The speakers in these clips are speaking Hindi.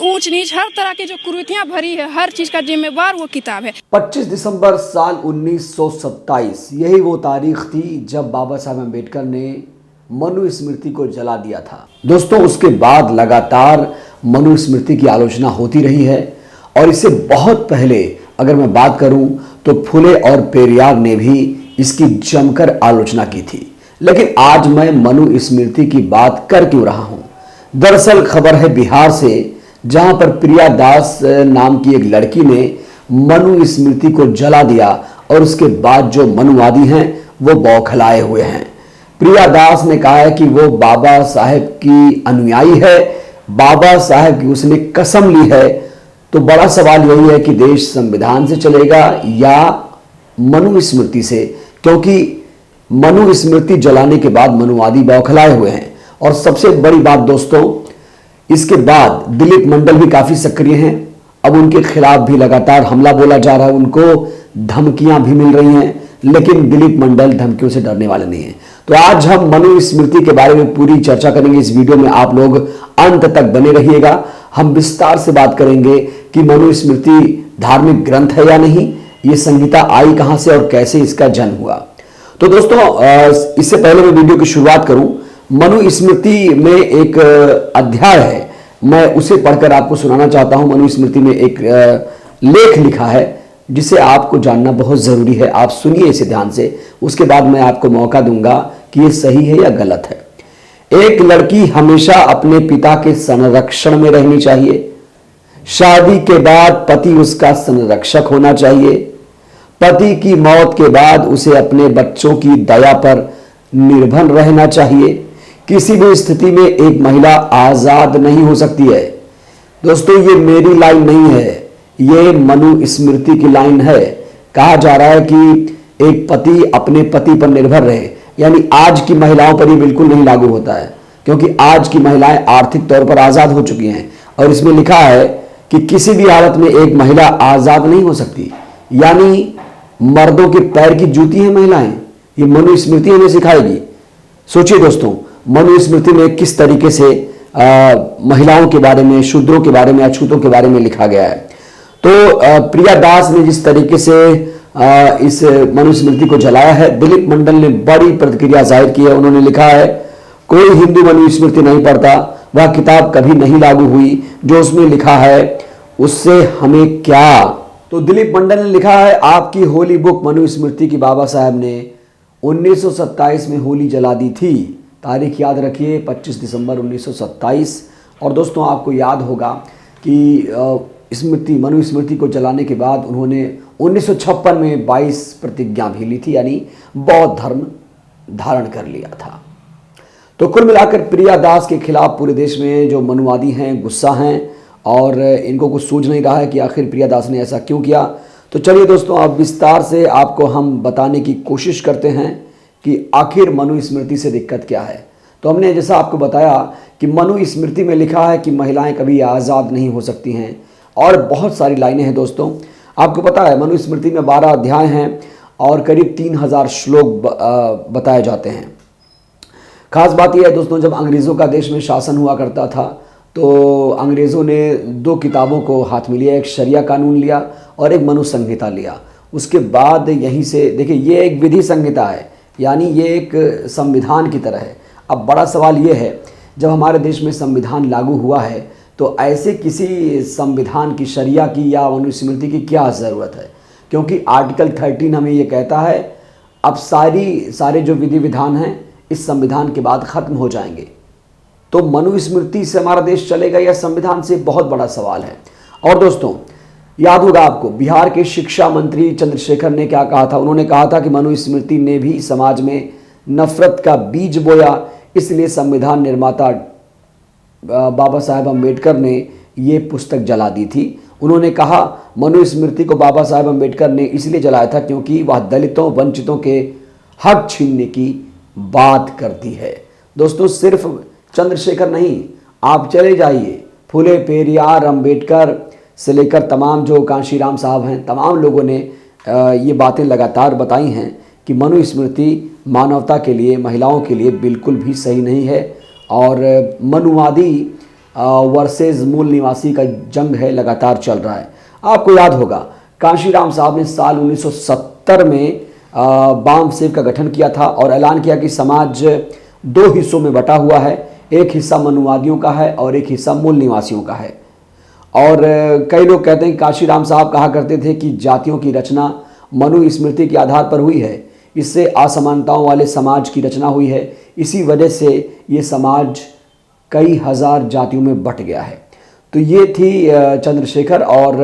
ऊंच नीच हर तरह की जो कुरीतियां भरी है, हर चीज का जिम्मेवार वो किताब है। 25 दिसंबर साल 1927 यही वो तारीख थी जब बाबा साहब अम्बेडकर ने मनुस्मृति को जला दिया था। दोस्तों, उसके बाद लगातार मनुस्मृति की आलोचना होती रही है और इससे बहुत पहले अगर मैं बात करूं तो फुले और पेरियार ने भी इसकी जमकर आलोचना की थी। लेकिन आज मैं मनुस्मृति की बात कर क्यों रहा हूं? दरअसल खबर है बिहार से, जहां पर प्रिया दास नाम की एक लड़की ने मनुस्मृति को जला दिया और उसके बाद जो मनुवादी हैं वो बौखलाए हुए हैं। प्रिया दास ने कहा है कि वो बाबा साहेब की अनुयायी है, बाबा साहेब की उसने कसम ली है। तो बड़ा सवाल यही है कि देश संविधान से चलेगा या मनुस्मृति से, क्योंकि मनुस्मृति जलाने के बाद मनुवादी बौखलाए हुए हैं। और सबसे बड़ी बात दोस्तों, इसके बाद दिलीप मंडल भी काफी सक्रिय हैं। अब उनके खिलाफ भी लगातार हमला बोला जा रहा है, उनको धमकियां भी मिल रही हैं, लेकिन दिलीप मंडल धमकियों से डरने वाले नहीं हैं। तो आज हम मनुस्मृति के बारे में पूरी चर्चा करेंगे। इस वीडियो में आप लोग अंत तक बने रहिएगा। हम विस्तार से बात करेंगे कि मनुस्मृति धार्मिक ग्रंथ है या नहीं, ये संहिता आई कहां से और कैसे इसका जन्म हुआ। तो दोस्तों, इससे पहले मैं वीडियो की शुरुआत करूं, मनुस्मृति में एक अध्याय है, मैं उसे पढ़कर आपको सुनाना चाहता हूं। मनुस्मृति में एक लेख लिखा है जिसे आपको जानना बहुत जरूरी है। आप सुनिए इसे ध्यान से, उसके बाद मैं आपको मौका दूंगा कि ये सही है या गलत है। एक लड़की हमेशा अपने पिता के संरक्षण में रहनी चाहिए। शादी के बाद पति उसका संरक्षक होना चाहिए। पति की मौत के बाद उसे अपने बच्चों की दया पर निर्भर रहना चाहिए। किसी भी स्थिति में एक महिला आजाद नहीं हो सकती है। दोस्तों, ये मेरी लाइन नहीं है, ये मनुस्मृति की लाइन है। कहा जा रहा है कि एक पति अपने पति पर निर्भर रहे, यानी आज की महिलाओं पर ये बिल्कुल नहीं लागू होता है, क्योंकि आज की महिलाएं आर्थिक तौर पर आजाद हो चुकी हैं। और इसमें लिखा है कि किसी भी हालत में एक महिला आजाद नहीं हो सकती, यानी मर्दों के पैर की जूती है महिलाएं। ये मनुस्मृति हमें सिखाएगी। सोचिए दोस्तों, मनुस्मृति में किस तरीके से महिलाओं के बारे में, शूद्रों के बारे में, अछूतों के बारे में लिखा गया है। तो प्रिया दास ने जिस तरीके से इस मनुस्मृति को जलाया है, दिलीप मंडल ने बड़ी प्रतिक्रिया जाहिर की है। उन्होंने लिखा है, कोई हिंदू मनुस्मृति नहीं पढ़ता, वह किताब कभी नहीं लागू हुई, जो उसमें लिखा है उससे हमें क्या। तो दिलीप मंडल ने लिखा है, आपकी होली बुक मनुस्मृति की बाबा साहब ने 1927 में होली जला दी थी। तारीख याद रखिए, 25 दिसंबर 1927। और दोस्तों, आपको याद होगा कि मनुस्मृति को जलाने के बाद उन्होंने 1956 में 22 प्रतिज्ञा भी ली थी, यानी बौद्ध धर्म धारण कर लिया था। तो कुल मिलाकर प्रिया दास के खिलाफ पूरे देश में जो मनुवादी हैं गुस्सा हैं और इनको कुछ सूझ नहीं रहा है कि आखिर प्रिया दास ने ऐसा क्यों किया। तो चलिए दोस्तों, अब विस्तार से आपको हम बताने की कोशिश करते हैं कि आखिर मनुस्मृति से दिक्कत क्या है। तो हमने जैसा आपको बताया कि मनुस्मृति में लिखा है कि महिलाएं कभी आज़ाद नहीं हो सकती हैं, और बहुत सारी लाइनें हैं दोस्तों। आपको पता है मनुस्मृति में 12 अध्याय हैं और करीब 3000 श्लोक बताए जाते हैं। खास बात यह है दोस्तों, जब अंग्रेज़ों का देश में शासन हुआ करता था तो अंग्रेज़ों ने 2 किताबों को हाथ में लिया, एक शरिया कानून लिया और एक मनु संहिता लिया। उसके बाद यहीं से देखिए, ये एक विधि संहिता है, यानी ये एक संविधान की तरह है। अब बड़ा सवाल ये है, जब हमारे देश में संविधान लागू हुआ है तो ऐसे किसी संविधान की, शरिया की या मनुस्मृति की क्या ज़रूरत है, क्योंकि आर्टिकल 13 हमें ये कहता है अब सारे जो विधि विधान हैं इस संविधान के बाद ख़त्म हो जाएंगे। तो मनुस्मृति से हमारा देश चलेगा या संविधान से, बहुत बड़ा सवाल है। और दोस्तों, याद होगा आपको, बिहार के शिक्षा मंत्री चंद्रशेखर ने क्या कहा था। उन्होंने कहा था कि मनुस्मृति ने भी समाज में नफरत का बीज बोया, इसलिए संविधान निर्माता बाबा साहेब अम्बेडकर ने ये पुस्तक जला दी थी। उन्होंने कहा, मनुस्मृति को बाबा साहेब अम्बेडकर ने इसलिए जलाया था क्योंकि वह दलितों, वंचितों के हक छीनने की बात करती है। दोस्तों, सिर्फ चंद्रशेखर नहीं, आप चले जाइए, फुले, पेरियार, अम्बेडकर से लेकर तमाम जो कांशीराम साहब हैं, तमाम लोगों ने ये बातें लगातार बताई हैं कि मनुस्मृति मानवता के लिए, महिलाओं के लिए बिल्कुल भी सही नहीं है। और मनुवादी वर्सेस मूल निवासी का जंग है, लगातार चल रहा है। आपको याद होगा कांशीराम साहब ने साल 1970 में बाम सेव का गठन किया था और ऐलान किया कि समाज दो हिस्सों में बटा हुआ है, एक हिस्सा मनुवादियों का है और एक हिस्सा मूल निवासियों का है। और कई लोग कहते हैं, कांशीराम साहब कहा करते थे कि जातियों की रचना मनु स्मृति के आधार पर हुई है, इससे असमानताओं वाले समाज की रचना हुई है, इसी वजह से ये समाज कई हजार जातियों में बट गया है। तो ये थी चंद्रशेखर और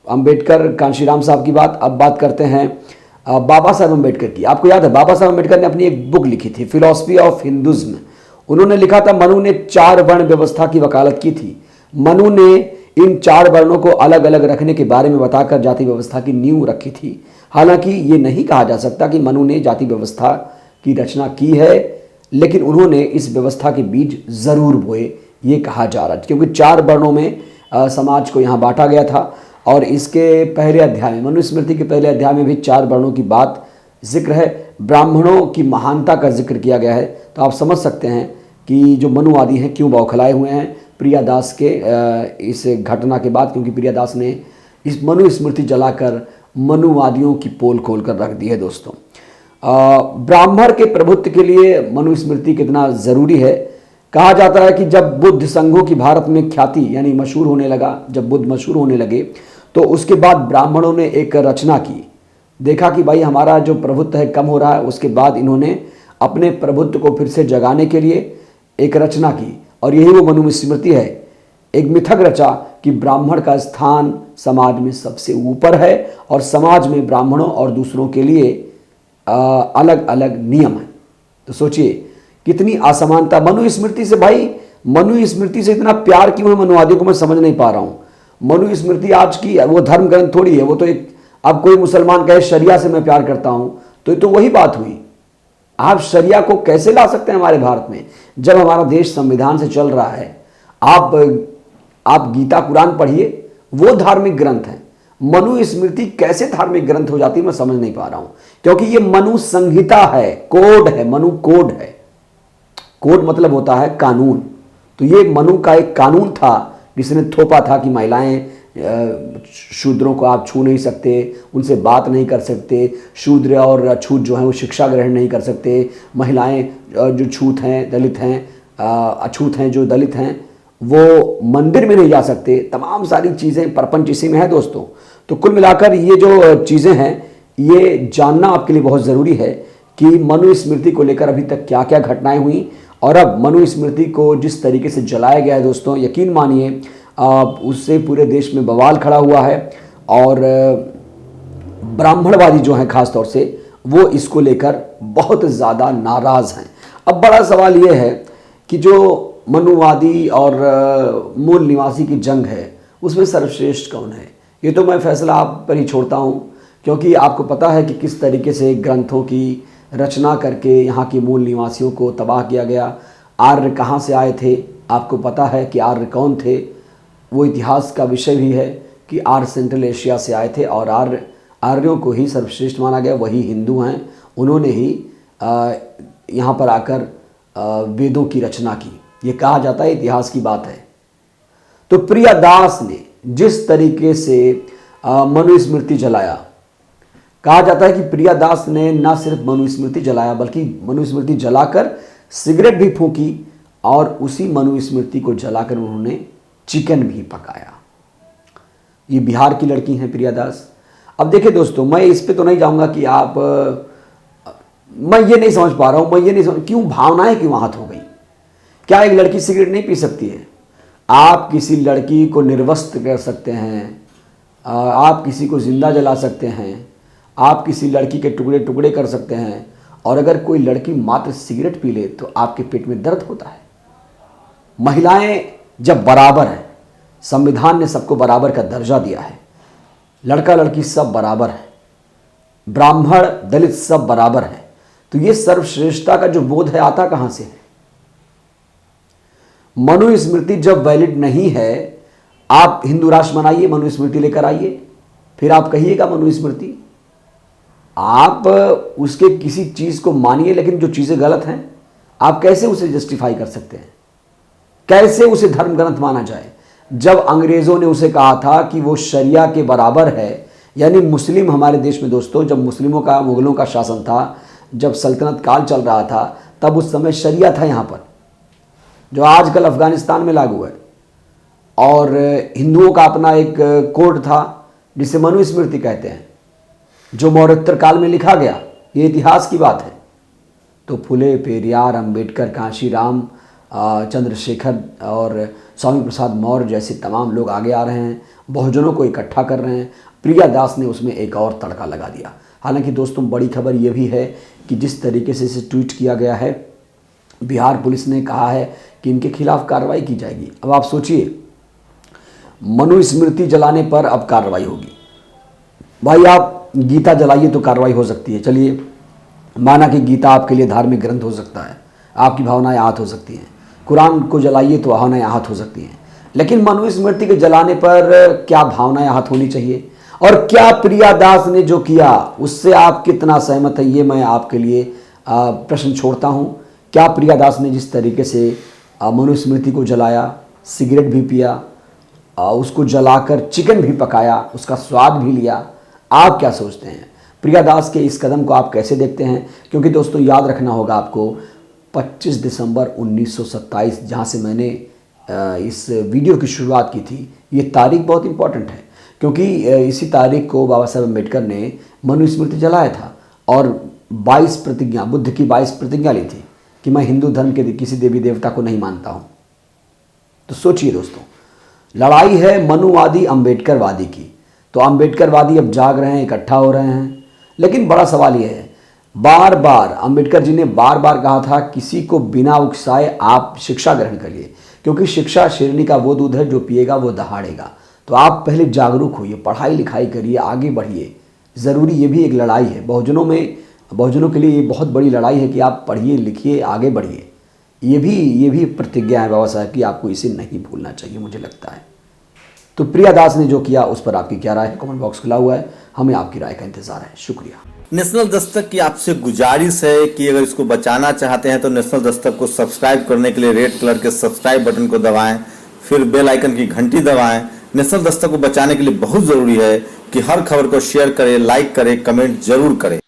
अंबेडकर, कांशीराम साहब की बात। अब बात करते हैं बाबा साहब अंबेडकर की। आपको याद है बाबा साहब अंबेडकर ने अपनी एक बुक लिखी थी, फिलॉसफी ऑफ हिंदुज्म। उन्होंने लिखा था, मनु ने 4 वर्ण व्यवस्था की वकालत की थी। मनु ने इन 4 वर्णों को अलग अलग रखने के बारे में बताकर जाति व्यवस्था की नींव रखी थी। हालांकि ये नहीं कहा जा सकता कि मनु ने जाति व्यवस्था की रचना की है, लेकिन उन्होंने इस व्यवस्था के बीज जरूर बोए, ये कहा जा रहा है, क्योंकि 4 वर्णों में समाज को यहाँ बांटा गया था। और इसके पहले अध्याय में, मनुस्मृति के पहले अध्याय में भी 4 वर्णों की बात जिक्र है। ब्राह्मणों की महानता का जिक्र किया गया है। तो आप समझ सकते हैं कि जो मनुवादी हैं क्यों बौखलाए हुए हैं प्रियादास के इस घटना के बाद, क्योंकि प्रियादास ने इस मनुस्मृति जलाकर मनुवादियों की पोल खोल कर रख दी है। दोस्तों, ब्राह्मण के प्रभुत्व के लिए मनुस्मृति कितना ज़रूरी है। कहा जाता है कि जब बुद्ध संघों की भारत में ख्याति यानी मशहूर होने लगा, जब बुद्ध मशहूर होने लगे, तो उसके बाद ब्राह्मणों ने एक रचना की। देखा कि भाई हमारा जो प्रभुत्व है कम हो रहा है। उसके बाद इन्होंने अपने प्रभुत्व को फिर से जगाने के लिए एक रचना की, और यही वो मनुस्मृति है। एक मिथक रचा कि ब्राह्मण का स्थान समाज में सबसे ऊपर है और समाज में ब्राह्मणों और दूसरों के लिए अलग अलग नियम है। तो सोचिए कितनी असमानता मनुस्मृति से। भाई मनुस्मृति से इतना प्यार क्यों है मनुवादियों को, मैं समझ नहीं पा रहा हूँ। मनुस्मृति आज की वो धर्म ग्रंथ थोड़ी है, वो तो एक, अब कोई मुसलमान कहे शरिया से मैं प्यार करता हूँ, तो ये तो वही बात हुई। आप शरिया को कैसे ला सकते हैं हमारे भारत में, जब हमारा देश संविधान से चल रहा है। आप गीता कुरान पढ़िए, वो धार्मिक ग्रंथ है। मनुस्मृति कैसे धार्मिक ग्रंथ हो जाती है, मैं समझ नहीं पा रहा हूं, क्योंकि ये मनु संहिता है, कोड है, मनु कोड है। कोड मतलब होता है कानून। तो ये मनु का एक कानून था जिसने थोपा था कि महिलाएं, शूद्रों को आप छू नहीं सकते, उनसे बात नहीं कर सकते, शूद्र और अछूत जो हैं वो शिक्षा ग्रहण नहीं कर सकते, महिलाएं जो छूत हैं, दलित हैं, अछूत हैं, जो दलित हैं, वो मंदिर में नहीं जा सकते। तमाम सारी चीज़ें प्रपंच इसी में है दोस्तों। तो कुल मिलाकर ये जो चीज़ें हैं, ये जानना आपके लिए बहुत ज़रूरी है कि मनुस्मृति को लेकर अभी तक क्या क्या घटनाएं हुई, और अब मनुस्मृति को जिस तरीके से जलाया गया है दोस्तों, यकीन मानिए उससे पूरे देश में बवाल खड़ा हुआ है। और ब्राह्मणवादी जो हैं खास तौर से, वो इसको लेकर बहुत ज़्यादा नाराज़ हैं। अब बड़ा सवाल ये है कि जो मनुवादी और मूल निवासी की जंग है, उसमें सर्वश्रेष्ठ कौन है। ये तो मैं फैसला आप पर ही छोड़ता हूँ, क्योंकि आपको पता है कि किस तरीके से ग्रंथों की रचना करके यहाँ के मूल निवासियों को तबाह किया गया। आर्य कहाँ से आए थे, आपको पता है कि आर्य कौन थे। वो इतिहास का विषय भी है कि आर्य सेंट्रल एशिया से आए थे, और आर्यों को ही सर्वश्रेष्ठ माना गया, वही हिंदू हैं। उन्होंने ही यहाँ पर आकर वेदों की रचना की, ये कहा जाता है, इतिहास की बात है। तो प्रियादास ने जिस तरीके से मनुस्मृति जलाया, कहा जाता है कि प्रियादास ने न सिर्फ मनुस्मृति जलाया, बल्कि मनुस्मृति जलाकर सिगरेट भी फूंकी, और उसी मनुस्मृति को जलाकर उन्होंने चिकन भी पकाया। ये बिहार की लड़की हैं प्रियादास। अब देखिए दोस्तों, मैं इस पे तो नहीं जाऊंगा कि मैं ये नहीं समझ पा रहा हूँ, क्यों भावनाएं क्यों आहत हो गई। क्या एक लड़की सिगरेट नहीं पी सकती है? आप किसी लड़की को निर्वस्त्र कर सकते हैं, आप किसी को जिंदा जला सकते हैं, आप किसी लड़की के टुकड़े टुकड़े कर सकते हैं, और अगर कोई लड़की मात्र सिगरेट पी ले तो आपके पेट में दर्द होता है। महिलाएं जब बराबर हैं, संविधान ने सबको बराबर का दर्जा दिया है, लड़का लड़की सब बराबर है, ब्राह्मण दलित सब बराबर है, तो ये सर्वश्रेष्ठता का जो बोध है आता कहां से है? मनुस्मृति जब वैलिड नहीं है, आप हिंदू राष्ट्र बनाइए, मनुस्मृति लेकर आइए, फिर आप कहिएगा मनुस्मृति। आप उसके किसी चीज को मानिए, लेकिन जो चीजें गलत हैं आप कैसे उसे जस्टिफाई कर सकते हैं? कैसे उसे धर्म ग्रंथ माना जाए, जब अंग्रेजों ने उसे कहा था कि वो शरिया के बराबर है। यानी मुस्लिम हमारे देश में दोस्तों, जब मुस्लिमों का, मुगलों का शासन था, जब सल्तनत काल चल रहा था, तब उस समय शरिया था यहाँ पर, जो आजकल अफगानिस्तान में लागू है। और हिंदुओं का अपना एक कोड था जिसे मनुस्मृति कहते हैं, जो मौर्योत्तर काल में लिखा गया। ये इतिहास की बात है। तो फुले, पेरियार, अंबेडकर, कांशीराम, चंद्रशेखर और स्वामी प्रसाद मौर्य जैसे तमाम लोग आगे आ रहे हैं, बहुजनों को इकट्ठा कर रहे हैं। प्रिया दास ने उसमें एक और तड़का लगा दिया। हालांकि दोस्तों बड़ी खबर यह भी है कि जिस तरीके से इसे ट्वीट किया गया है, बिहार पुलिस ने कहा है कि इनके खिलाफ कार्रवाई की जाएगी। अब आप सोचिए, मनुस्मृति जलाने पर अब कार्रवाई होगी। भाई आप गीता जलाइए तो कार्रवाई हो सकती है, चलिए माना कि गीता आपके लिए धार्मिक ग्रंथ हो सकता है, आपकी भावनाएं आहत हो सकती हैं। कुरान को जलाइए तो भावनाएं आहत हो सकती हैं, लेकिन मनुस्मृति के जलाने पर क्या भावनाएं आहत होनी चाहिए? और क्या प्रिया दास ने जो किया उससे आप कितना सहमत है, ये मैं आपके लिए प्रश्न छोड़ता हूँ। क्या प्रिया दास ने जिस तरीके से मनुस्मृति को जलाया, सिगरेट भी पिया, उसको जलाकर चिकन भी पकाया, उसका स्वाद भी लिया, आप क्या सोचते हैं? प्रिया दास के इस कदम को आप कैसे देखते हैं? क्योंकि दोस्तों याद रखना होगा आपको, 25 दिसंबर 1927 जहाँ से मैंने इस वीडियो की शुरुआत की थी, ये तारीख बहुत इंपॉर्टेंट है, क्योंकि इसी तारीख को बाबा साहब अम्बेडकर ने मनुस्मृति जलाया था और 22 प्रतिज्ञा, बुद्ध की 22 प्रतिज्ञा ली थी कि मैं हिंदू धर्म के किसी देवी देवता को नहीं मानता हूँ। तो सोचिए दोस्तों, लड़ाई है मनुवादी अम्बेडकरवादी की। तो अम्बेडकरवादी अब जाग रहे हैं, इकट्ठा हो रहे हैं। लेकिन बड़ा सवाल यह है, बार बार अम्बेडकर जी ने बार बार कहा था किसी को बिना उकसाए आप शिक्षा ग्रहण करिए, क्योंकि शिक्षा शेरनी का वो दूध है जो पिएगा वो दहाड़ेगा। तो आप पहले जागरूक होइए, पढ़ाई लिखाई करिए, आगे बढ़िए। ज़रूरी ये भी एक लड़ाई है बहुजनों के लिए, ये बहुत बड़ी लड़ाई है कि आप पढ़िए, लिखिए, आगे बढ़िए। ये भी प्रतिज्ञा है बाबा साहब की, आपको इसे नहीं भूलना चाहिए, मुझे लगता है। तो प्रिया दास ने जो किया उस पर आपकी क्या राय है? कमेंट बॉक्स खुला हुआ है, हमें आपकी राय का इंतजार है। शुक्रिया। नेशनल दस्तक की आपसे गुजारिश है कि अगर इसको बचाना चाहते हैं तो नेशनल दस्तक को सब्सक्राइब करने के लिए रेड कलर के सब्सक्राइब बटन को दबाएं, फिर बेल आइकन की घंटी दबाएं। नेशनल दस्तक को बचाने के लिए बहुत जरूरी है कि हर खबर को शेयर करें, लाइक करें, कमेंट जरूर करें।